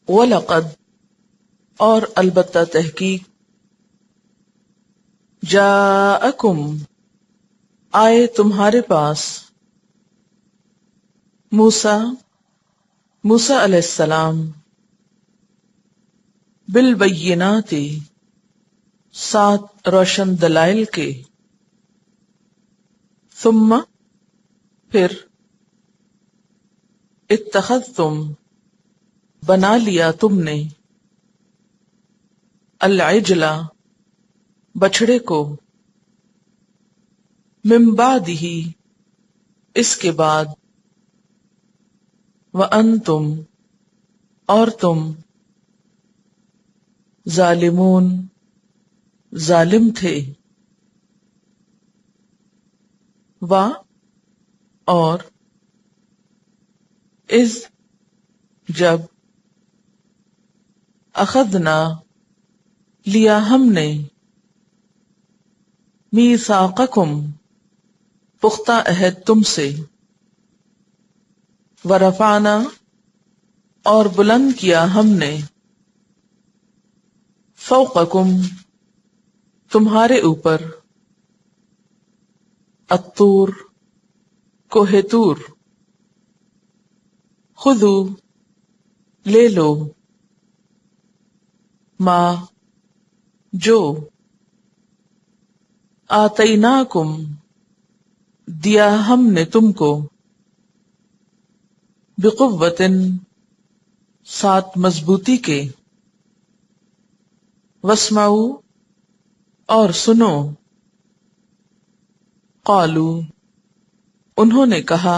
وَلَقَدْ اور البتہ تحقیق جاءکم آئے تمہارے پاس موسیٰ علیہ السلام بالبینات سات روشن دلائل کے ثم پھر اتخذتم بنا لیا تم نے العجل بچھڑے کو من بعدہ اس کے بعد وانتم اور تم ظالمون ظالم تھے اور اذ جب اخذنا لیا ہم نے میثاقکم پختہ عہد تم سے ورفعنا اور بلند کیا ہم نے فوقکم تمہارے اوپر الطور کوہ طور خذوا لے لو ما جو آتیناکم دیا ہم نے تم کو بقوتٍ ساتھ مضبوطی کے واسمعوا اور سنو قالوا انہوں نے کہا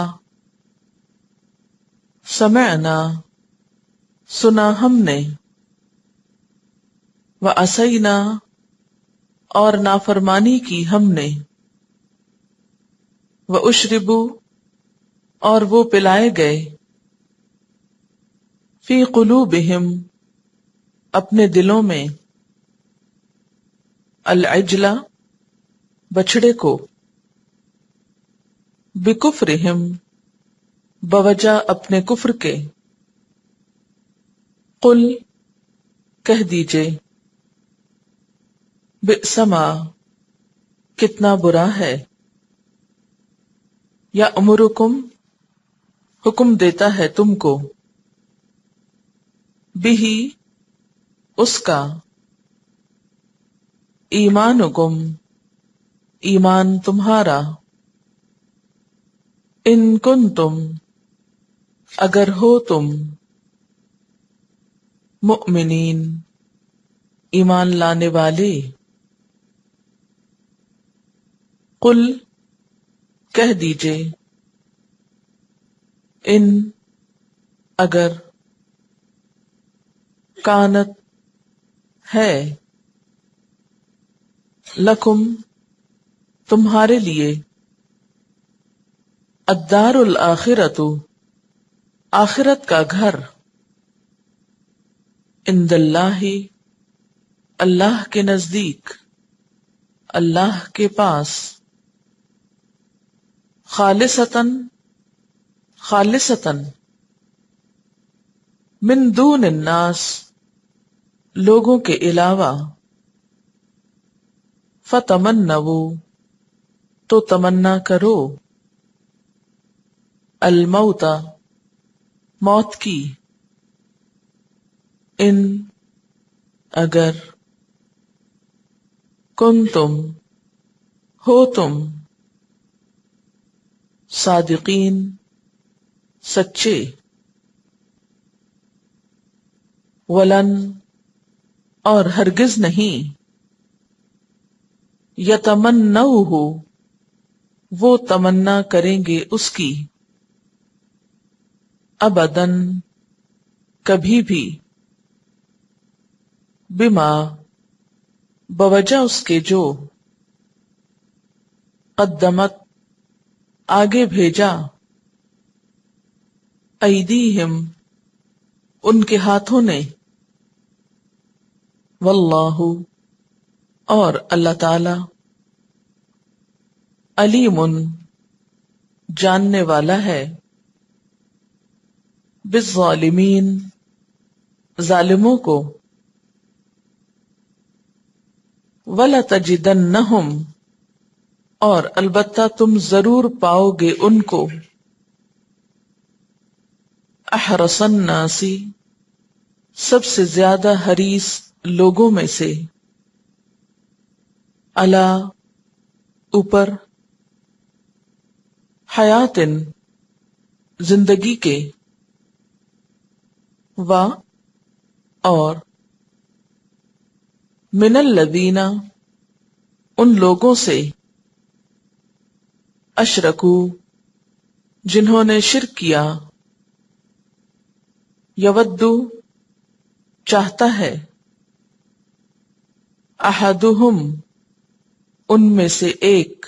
سمعنا سنا ہم نے وعصینا اور نافرمانی کی ہم نے واشربوا اور وہ پلائے گئے فی قلوبہم اپنے دلوں میں العجل بچھڑے کو بکفرہم بوجہ اپنے کفر کے قل کہہ دیجئے بئس ما کتنا برا ہے یأمرکم حکم دیتا ہے تم کو بہی اس کا ایمانکم ایمان تمہارا ان کنتم اگر ہو تم مؤمنین ایمان لانے والے قل کہہ دیجئے ان اگر کانت ہے لکم تمہارے لیے الدار الآخرۃ آخرت کا گھر عند اللہ اللہ کے نزدیک اللہ کے پاس خالصتاً من دون الناس لوگوں کے علاوہ فتمنوا تو تمنا کرو الموت موت کی ان اگر کنتم ہو تم صادقین سچے ولن اور ہرگز نہیں یتمنوہ وہ تمنا کریں گے اس کی ابداً کبھی بھی بما بوجہ اس کے جو قدمت آگے بھیجا ایدیہم ان کے ہاتھوں نے واللہ اور اللہ تعالی علیم جاننے والا ہے بالظالمین ظالموں کو، وَلَتَجِدَنَّهُمْ اور البتہ تم ضرور پاؤ گے ان کو، احرص الناس سب سے زیادہ حریص لوگوں میں سے، علی اوپر، حیاتن زندگی کے، و اور، من الذین ان لوگوں سے، اشرکو جنہوں نے شرک کیا، یودو چاہتا ہے، احدہم ان میں سے ایک،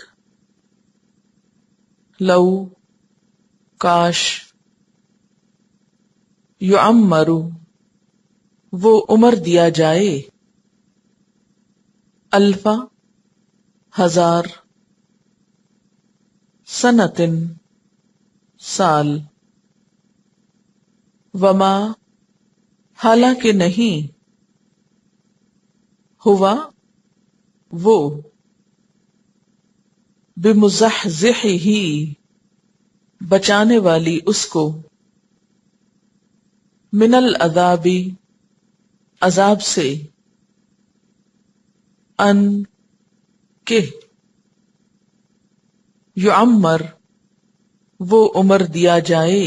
لو کاش، یعمر وہ عمر دیا جائے، الفا ہزار، سنتن سال، وما حالانکہ نہیں، ہوا وہ، بمزحزحہ بچانے والی اس کو، من العذاب عذاب سے، ان کہ یعمر وہ عمر دیا جائے،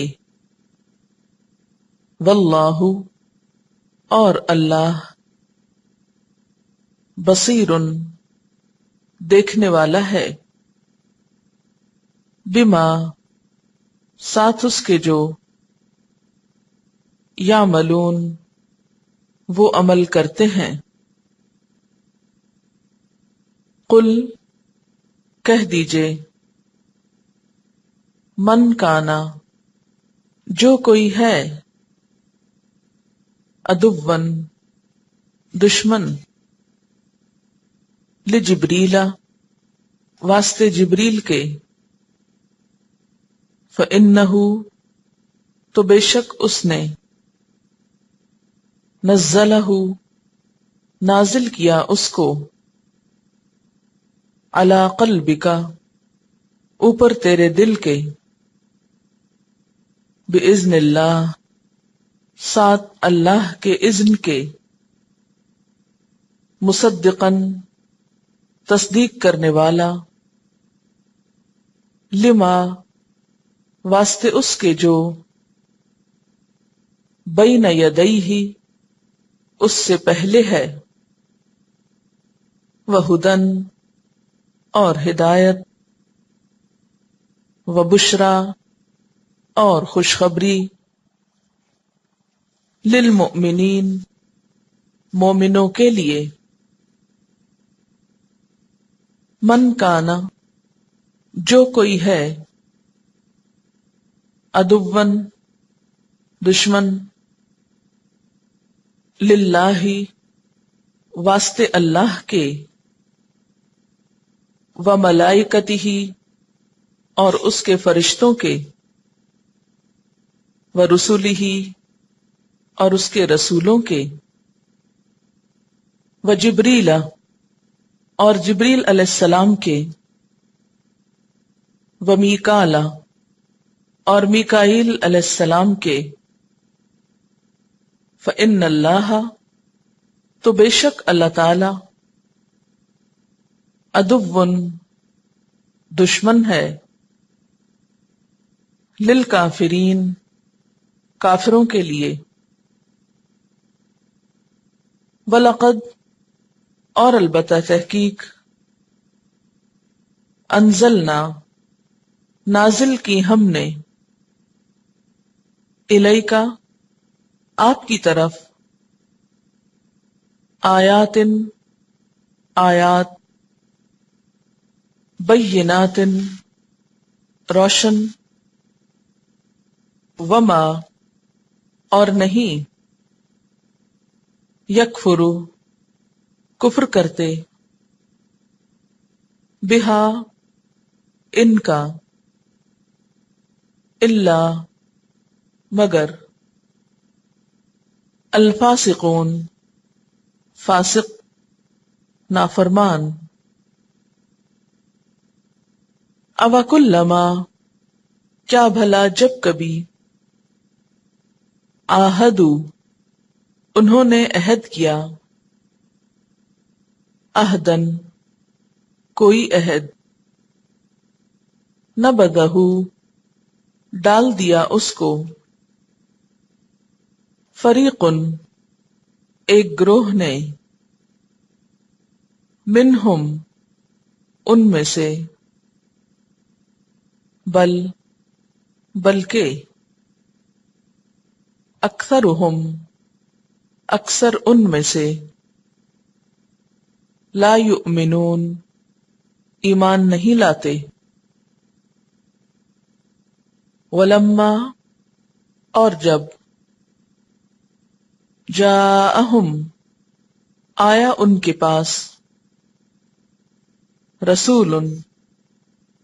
واللہ اور اللہ، بصیر دیکھنے والا ہے، بما ساتھ اس کے جو، یعملون وہ عمل کرتے ہیں، قل کہہ دیجئے، من کانا جو کوئی ہے، عدوً دشمن، لجبریل واسطے جبریل کے، فإنہ تو بے شک اس نے، نزلہ نازل کیا اس کو، علی قلبک اوپر تیرے دل کے، بإذن اللہ ساتھ اللہ کے اذن کے، مصدقاً تصدیق کرنے والا، لما واسطے اس کے جو، بین یدیہ اس سے پہلے ہے، وہدن اور ہدایت، وبشرا اور خوشخبری، للمؤمنین مومنوں کے لیے، من کانا جو کوئی ہے، عدوً دشمن، للہ واسطے اللہ کے، وملائکتہ اور اس کے فرشتوں کے، ورسلہ اور اس کے رسولوں کے، وجبریل اور جبریل علیہ السلام کے، ومیکال اور میکائیل علیہ السلام کے، فإن اللہ تو بے شک اللہ تعالی، عدوٌ دشمن ہے، للکافرین کافروں کے لیے، وَلَقَدْ اور البتہ تحقیق، انزلنا نازل کی ہم نے، الیکا آپ کی طرف، آیات آیات، بینات روشن، وما اور نہیں، یکفرو کفر کرتے، بہا ان کا، الا مگر، الفاسقون فاسق نافرمان. اوکلما کیا بھلا جب کبھی آہدو انہوں نے عہد کیا عہدن کوئی عہد نبذہ ڈال دیا اس کو فریقن ایک گروہ نے منہم ان میں سے بلکہ اکثرہم اکثر ان میں سے لا یؤمنون ایمان نہیں لاتے. ولما اور جب جاءہم آیا ان کے پاس رسول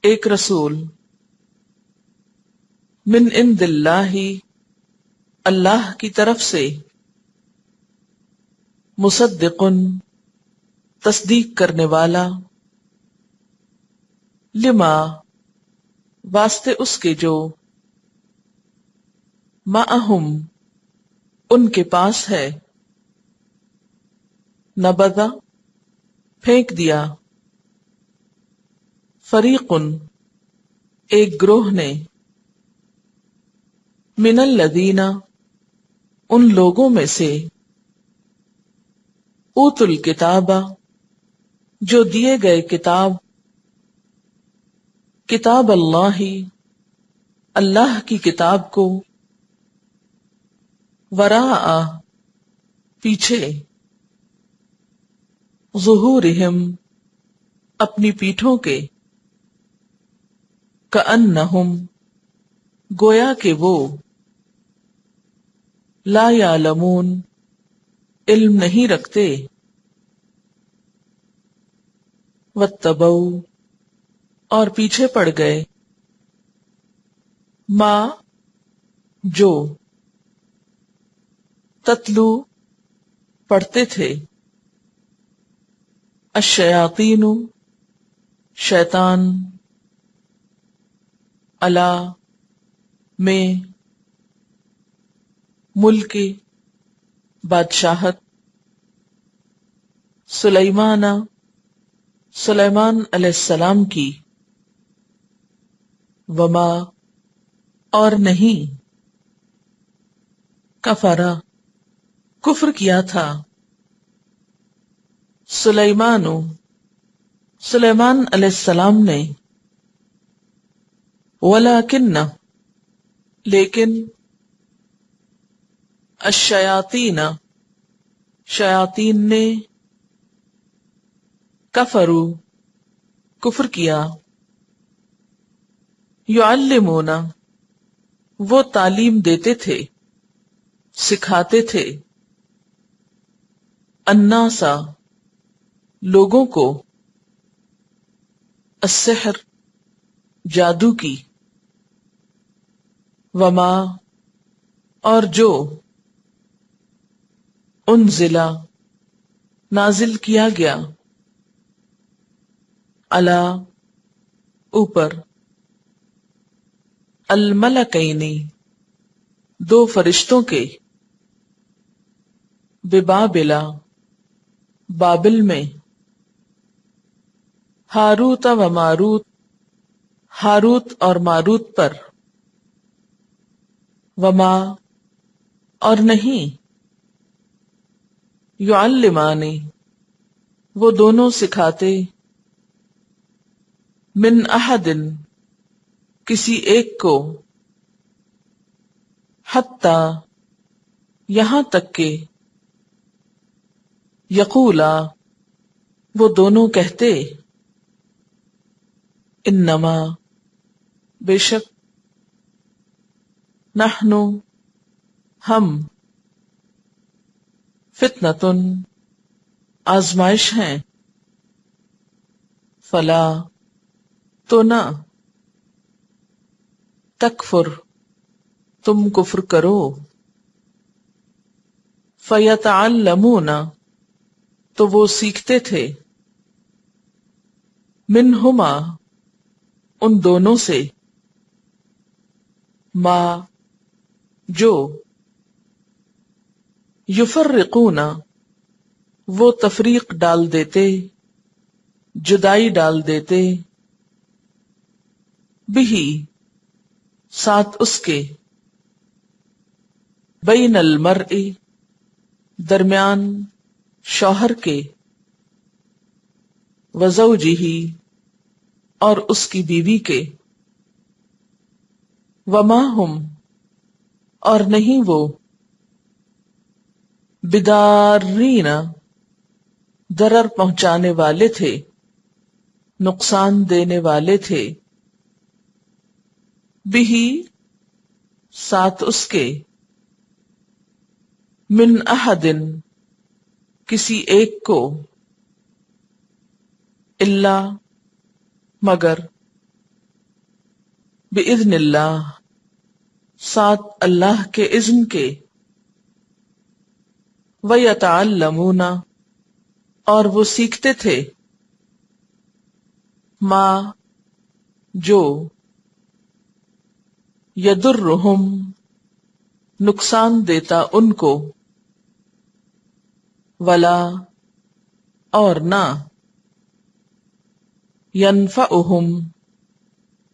ایک رسول من عند اللہ اللہ کی طرف سے مصدقن تصدیق کرنے والا لما واسطے اس کے جو معہم ان کے پاس ہے نبذا پھینک دیا فریقن ایک گروہ نے من الذین ان لوگوں میں سے اوت الکتاب جو دیے گئے کتاب اللہ اللہ کی کتاب کو وراء پیچھے ظہورہم اپنی پیٹھوں کے کأنہم گویا کہ وہ لا یعلمون علم نہیں رکھتے واتبعوا اور پیچھے پڑ گئے ما جو تتلو پڑھتے تھے الشیاطین شیطان علی میں ملک بادشاہت سلیمان علیہ السلام کی وما اور نہیں کفرا کفر کیا تھا سلیمان علیہ السلام نے ولیکن لیکن الشیاطین شیاطین نے کفروا کفر کیا یعلمون وہ تعلیم دیتے تھے سکھاتے تھے الناس لوگوں کو السحر جادو کی وما اور جو انزلا نازل کیا گیا علی اوپر الملکینی دو فرشتوں کے ببابلا بابل میں ہاروت و ماروت ہاروت اور ماروت پر وما اور نہیں یعلمانی وہ دونوں سکھاتے من احد کسی ایک کو حتی یہاں تک کہ یقولا وہ دونوں کہتے انما بے شک نحنو ہم فتنتن آزمائش ہیں فلا تو نہ تکفر تم کفر کرو فیتعلمون تو وہ سیکھتے تھے، منہما ان دونوں سے، ما جو، یفرقون وہ تفریق ڈال دیتے، جدائی ڈال دیتے، بہی ساتھ اس کے، بین المرء درمیان شوہر کے، وزوجہ اور اس کی بیوی کے، وما ہم اور نہیں وہ، بدارین ضرر پہنچانے والے تھے، نقصان دینے والے تھے، بہی ساتھ اس کے، من احد کسی ایک کو، الا مگر، باذن اللہ ساتھ اللہ کے اذن کے، ویتعلمون اور وہ سیکھتے تھے، ما جو، یضرہم نقصان دیتا ان کو، ولا اور نہ، ینفعہم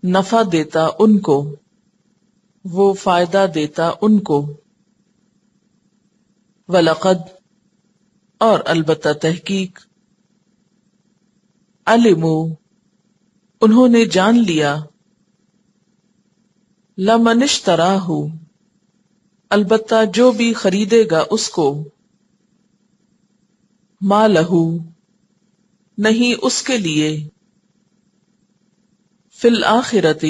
نفع دیتا ان کو، وہ فائدہ دیتا ان کو، وَلَقَدْ اور البتہ تحقیق، علموا انہوں نے جان لیا، لَمَنِ اشْتَرَاهُ البتہ جو بھی خریدے گا اس کو، ما لہو نہیں اس کے لیے، فی الآخرۃ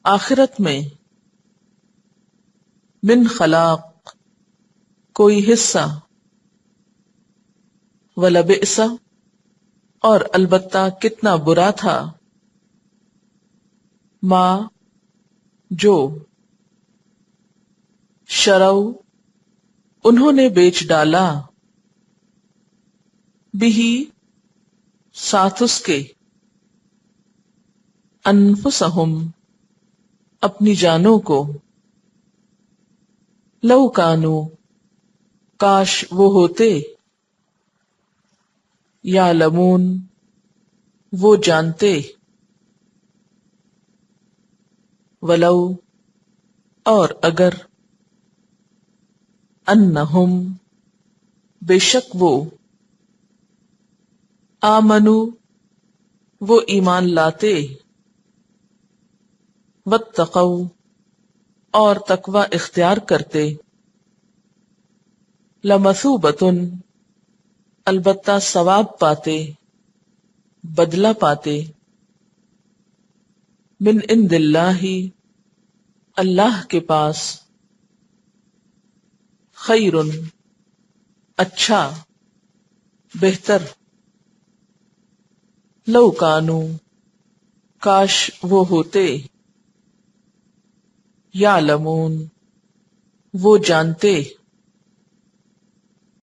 آخرت میں، من خلاق کوئی حصہ، وَلَبِئْسَ اور البتہ کتنا برا تھا، ما جو، شرو انہوں نے بیچ ڈالا، بہی ساتھ اس کے، انفسہم اپنی جانوں کو، لو کانو کاش وہ ہوتے، یعلمون وہ جانتے، ولو اور اگر، انہم بے شک وہ، آمنو وہ ایمان لاتے، واتقوا اور تقوی اختیار کرتے، لمثوبۃ البتہ ثواب پاتے، بدلہ پاتے، من عند اللہ اللہ کے پاس، خیر اچھا بہتر، لو کانو کاش وہ ہوتے، یعلمون وہ جانتے،